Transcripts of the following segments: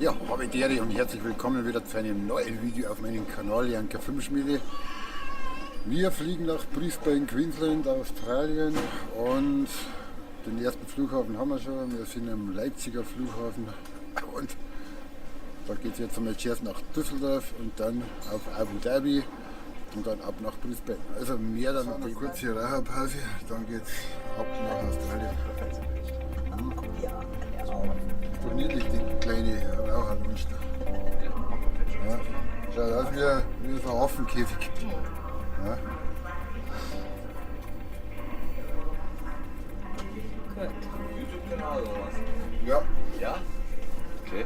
Ja, habe die Ehre und herzlich willkommen wieder zu einem neuen Video auf meinem Kanal Janker Filmschmiede. Wir fliegen nach Brisbane, Queensland, Australien und den ersten Flughafen haben wir schon. Wir sind am Leipziger Flughafen und da geht es jetzt einmal zuerst nach Düsseldorf und dann auf Abu Dhabi und dann ab nach Brisbane. Also mehr dann eine kurze Raucherpause, dann geht es ab nach Australien. Ist doch niedlich, die kleine Raucherlunch da. Ja, schaut aus wie so ein Affenkäfig. Ja. Gut. YouTube-Kanal oder was? Ja, Ja? Okay.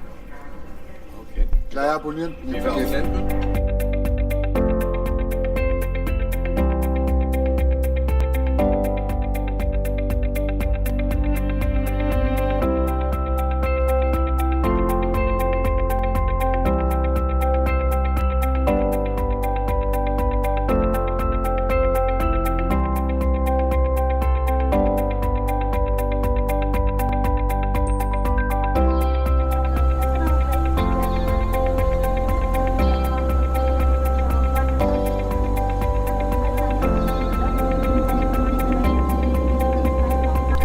Okay. gleich abonnieren, nicht Wie vergessen. abonnenten?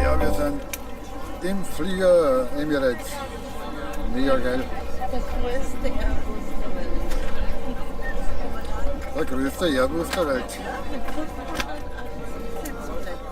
Ja, wir sind im Flieger Emirates. Mega geil. Der größte Airbus der Welt. Der größte Airbus der Welt. Mit 580 Sitzplätzen.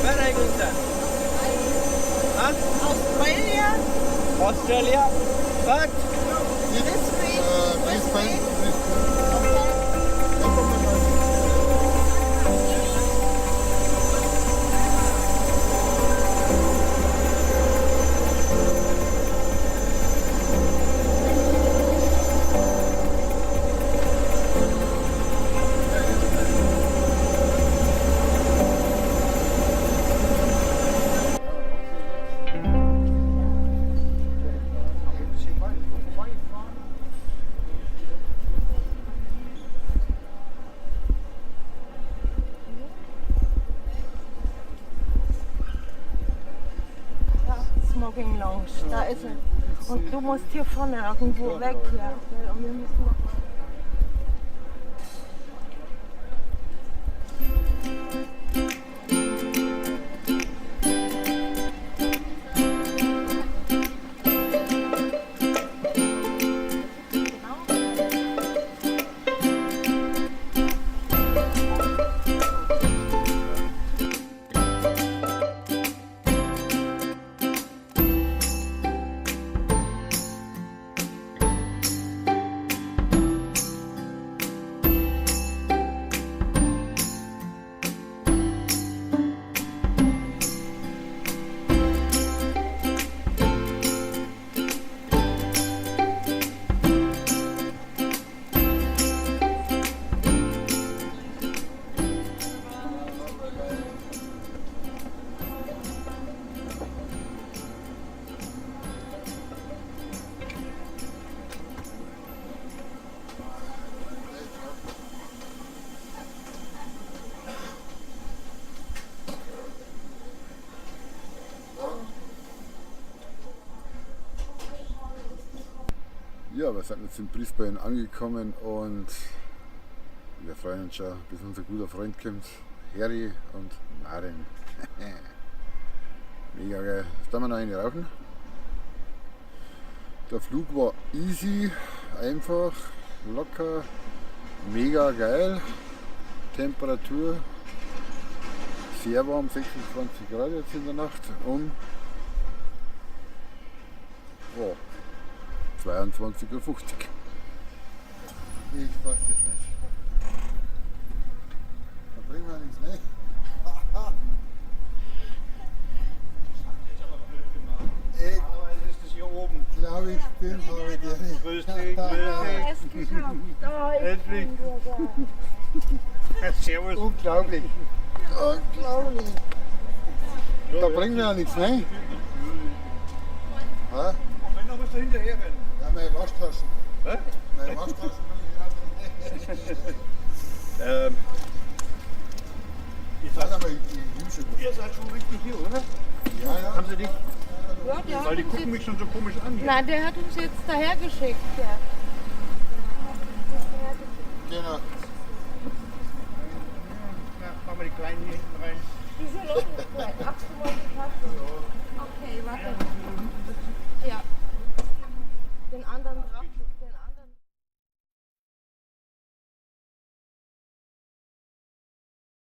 Where are you going, sir? Huh? Australia, Australia? But this week, Brisbane. Ja, Smoking Lounge, da ist er. Und du musst hier vorne irgendwo weg, ja. Und wir müssen noch mal. Ja, wir sind jetzt in Brisbane angekommen und wir freuen uns schon, bis unser guter Freund kommt, Harry und Maren. Mega geil. Jetzt können wir noch eine rauchen. Der Flug war easy, einfach, locker, mega geil. Temperatur sehr warm, 26 Grad jetzt in der Nacht und 22.50 Uhr. Ich weiß es nicht. Da bringen wir nichts mehr. Normalerweise ist das hier oben. Ich glaube, ich bin heute. Grüß dich, grüß Es geschafft. Oh, ich Endlich. bin dir da. dich. Servus. Unglaublich. Unglaublich. Da bringen wir ja nichts mehr. Ha? Und wenn noch was dahinter her rennen. Ja, meine Waschtaschen. Hä? Meine Waschtaschen will ich Ähm, ihr, gerade seid, mal die Hübsche. ihr seid schon richtig hier, oder? Ja, ja. Haben sie dich? Ja, der Weil hat die uns gucken jetzt, mich schon so komisch an hier. nein, der hat uns jetzt daher geschickt. Ja. Genau. Ja, machen wir die Kleinen hier hinten rein. Die sind auch nicht frei. Ach,